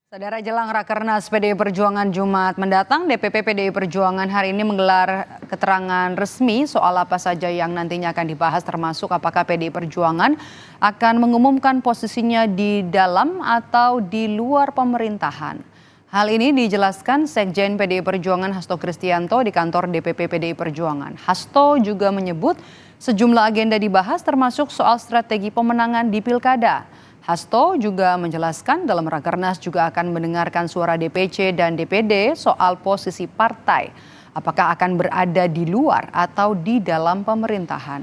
Saudara, jelang Rakernas PDI Perjuangan Jumat mendatang, DPP PDI Perjuangan hari ini menggelar keterangan resmi soal apa saja yang nantinya akan dibahas, termasuk apakah PDI Perjuangan akan mengumumkan posisinya di dalam atau di luar pemerintahan. Hal ini dijelaskan Sekjen PDI Perjuangan Hasto Kristianto di kantor DPP PDI Perjuangan. Hasto juga menyebut sejumlah agenda dibahas, termasuk soal strategi pemenangan di Pilkada. Hasto juga menjelaskan dalam Rakernas juga akan mendengarkan suara DPC dan DPD soal posisi partai. Apakah akan berada di luar atau di dalam pemerintahan.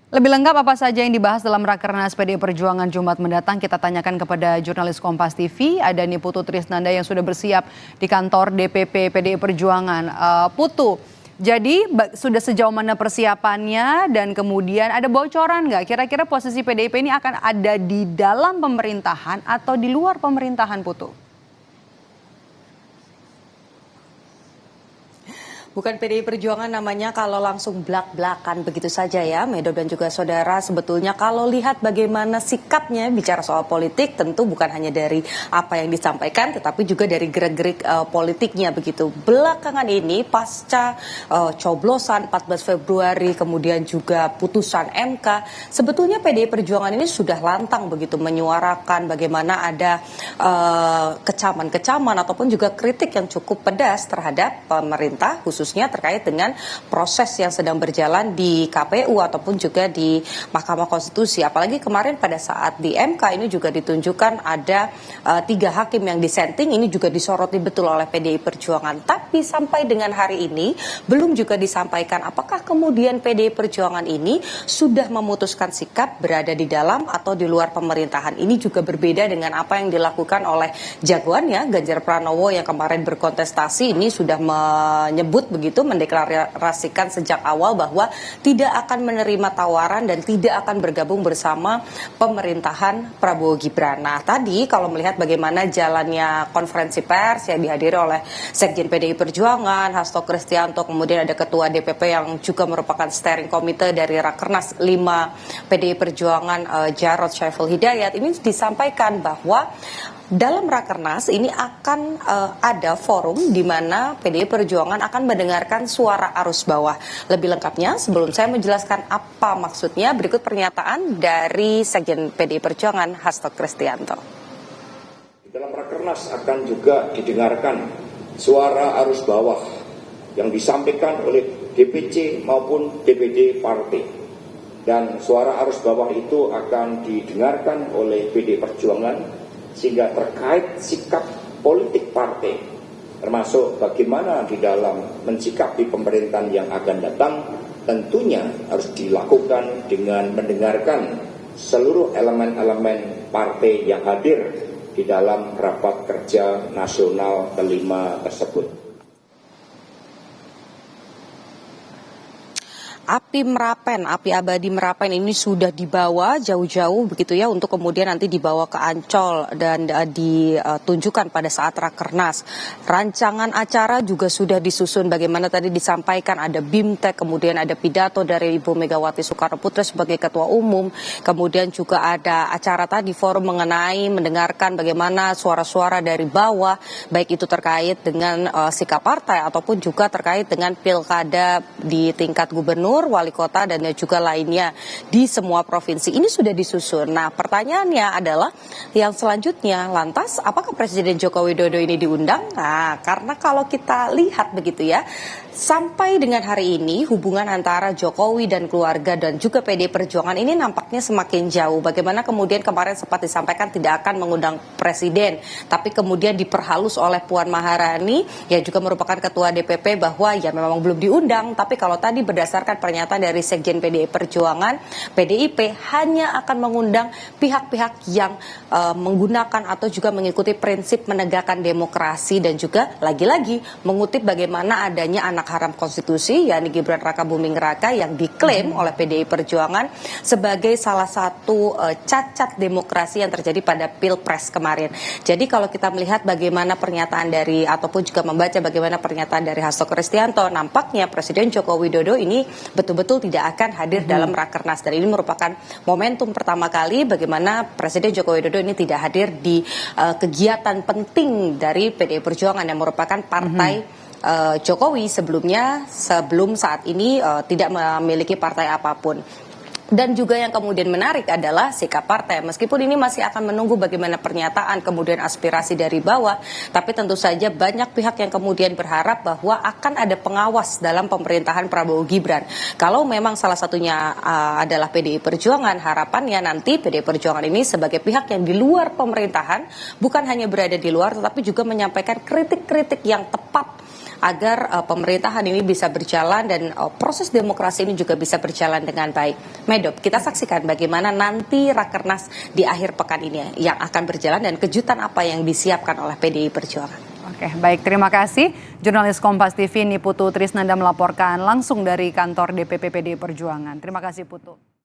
Lebih lengkap apa saja yang dibahas dalam Rakernas PDI Perjuangan Jumat mendatang, kita tanyakan kepada jurnalis Kompas TV, ada Putu Trisnanda yang sudah bersiap di kantor DPP PDI Perjuangan. Putu, jadi sudah sejauh mana persiapannya dan kemudian ada bocoran nggak kira-kira posisi PDIP ini akan ada di dalam pemerintahan atau di luar pemerintahan, Putu? Bukan PDI Perjuangan namanya kalau langsung blak-blakan begitu saja ya, Medo dan juga saudara. Sebetulnya kalau lihat bagaimana sikapnya bicara soal politik, tentu bukan hanya dari apa yang disampaikan, tetapi juga dari gerak-gerik politiknya begitu. Belakangan ini pasca coblosan 14 Februari, kemudian juga putusan MK, sebetulnya PDI Perjuangan ini sudah lantang begitu menyuarakan bagaimana ada kecaman-kecaman ataupun juga kritik yang cukup pedas terhadap pemerintah, khususnya terkait dengan proses yang sedang berjalan di KPU ataupun juga di Mahkamah Konstitusi. Apalagi kemarin pada saat di MK ini juga ditunjukkan ada 3 hakim yang disenting, ini juga disoroti betul oleh PDI Perjuangan. Tapi sampai dengan hari ini belum juga disampaikan apakah kemudian PDI Perjuangan ini sudah memutuskan sikap berada di dalam atau di luar pemerintahan. Ini juga berbeda dengan apa yang dilakukan oleh jagoannya Ganjar Pranowo yang kemarin berkontestasi, ini sudah menyebut begitu, mendeklarasikan sejak awal bahwa tidak akan menerima tawaran dan tidak akan bergabung bersama pemerintahan Prabowo Gibran. Nah, tadi kalau melihat bagaimana jalannya konferensi pers yang dihadiri oleh Sekjen PDI Perjuangan Hasto Kristianto, kemudian ada Ketua DPP yang juga merupakan steering komite dari Rakernas 5 PDI Perjuangan Jarod Saiful Hidayat, ini disampaikan bahwa dalam Rakernas ini akan ada forum di mana PDI Perjuangan akan mendengarkan suara arus bawah. Lebih lengkapnya, sebelum saya menjelaskan apa maksudnya, berikut pernyataan dari Sekjen PDI Perjuangan Hasto Kristianto. Di dalam Rakernas akan juga didengarkan suara arus bawah yang disampaikan oleh DPC maupun DPD partai. Dan suara arus bawah itu akan didengarkan oleh PDI Perjuangan sehingga terkait sikap politik partai, termasuk bagaimana di dalam mensikapi pemerintahan yang akan datang, tentunya harus dilakukan dengan mendengarkan seluruh elemen-elemen partai yang hadir di dalam rapat kerja nasional kelima tersebut. Api abadi Merapen ini sudah dibawa jauh-jauh begitu ya untuk kemudian nanti dibawa ke Ancol dan ditunjukkan pada saat Rakernas. Rancangan acara juga sudah disusun bagaimana tadi disampaikan, ada BIMTEK, kemudian ada pidato dari Ibu Megawati Soekarno Putri sebagai Ketua Umum, kemudian juga ada acara tadi forum mengenai mendengarkan bagaimana suara-suara dari bawah, baik itu terkait dengan sikap partai ataupun juga terkait dengan pilkada di tingkat gubernur, wali kota dan juga lainnya di semua provinsi. Ini sudah disusun. Nah, pertanyaannya adalah yang selanjutnya, lantas apakah Presiden Joko Widodo ini diundang? Nah, karena kalau kita lihat begitu ya, sampai dengan hari ini hubungan antara Jokowi dan keluarga dan juga PDI Perjuangan ini nampaknya semakin jauh. Bagaimana kemudian kemarin sempat disampaikan tidak akan mengundang Presiden, tapi kemudian diperhalus oleh Puan Maharani yang juga merupakan Ketua DPP bahwa ya memang belum diundang, tapi kalau tadi berdasarkan pernyataan dari Sekjen PDI Perjuangan, PDIP hanya akan mengundang pihak-pihak yang menggunakan atau juga mengikuti prinsip menegakkan demokrasi dan juga lagi-lagi mengutip bagaimana adanya anak haram konstitusi, yakni Gibran Rakabuming Raka yang diklaim oleh PDI Perjuangan sebagai salah satu cacat demokrasi yang terjadi pada Pilpres kemarin. Jadi kalau kita melihat bagaimana pernyataan dari ataupun juga membaca bagaimana pernyataan dari Hasto Kristianto, nampaknya Presiden Joko Widodo ini betul-betul tidak akan hadir dalam Rakernas. Dan ini merupakan momentum pertama kali bagaimana Presiden Joko Widodo ini tidak hadir di kegiatan penting dari PDI Perjuangan yang merupakan partai Jokowi sebelum saat ini tidak memiliki partai apapun. Dan juga yang kemudian menarik adalah sikap partai. Meskipun ini masih akan menunggu bagaimana pernyataan kemudian aspirasi dari bawah, tapi tentu saja banyak pihak yang kemudian berharap bahwa akan ada pengawas dalam pemerintahan Prabowo Gibran. Kalau memang salah satunya adalah PDI Perjuangan, harapannya nanti PDI Perjuangan ini sebagai pihak yang di luar pemerintahan, bukan hanya berada di luar tetapi juga menyampaikan kritik-kritik yang tepat agar pemerintahan ini bisa berjalan dan proses demokrasi ini juga bisa berjalan dengan baik. Medop, kita saksikan bagaimana nanti Rakernas di akhir pekan ini yang akan berjalan dan kejutan apa yang disiapkan oleh PDI Perjuangan. Oke, baik, terima kasih. Jurnalis Kompas TV Niputu Trisnanda melaporkan langsung dari kantor DPP PDI Perjuangan. Terima kasih Putu.